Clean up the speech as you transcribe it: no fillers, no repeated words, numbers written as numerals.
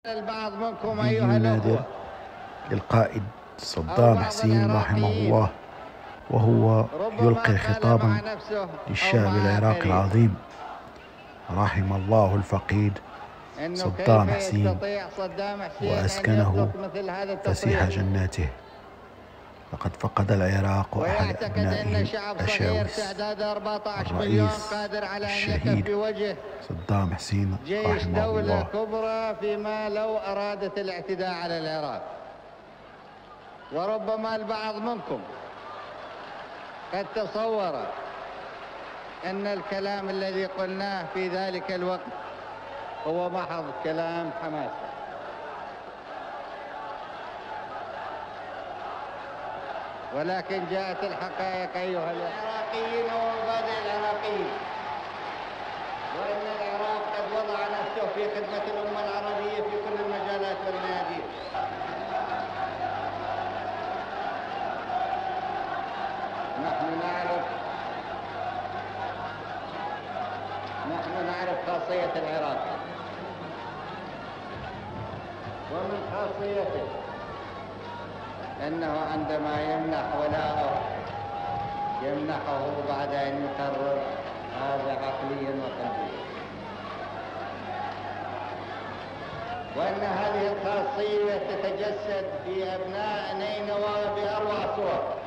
البعض منكم فيديو أيها نادر الأخوة للقائد صدام حسين رحمه الله وهو يلقي خطابا للشعب العراقي العظيم. رحم الله الفقيد صدام حسين وأسكنه فسيح جناته. لقد فقد العراق أحد أبنائه الأشاوس، الرئيس الشهيد صدام حسين رحمه الله. كبرى فيما لو أرادت الاعتداء على العراق. وربما البعض منكم قد تصور أن الكلام الذي قلناه في ذلك الوقت هو محض كلام حماسي، ولكن جاءت الحقائق أيها العراقيين ومبادئ العراقيين، وأن العراق قد وضع نفسه في خدمة الأمة العربية في كل المجالات والميادين. نحن نعرف خاصية العراق، ومن خاصيته أنه عندما يمنح ولاءه يمنحه بعد أن يقرر هذا عقليا وقلبيا، وأن هذه الخاصية تتجسد في أبناء نينوى بأروع صور.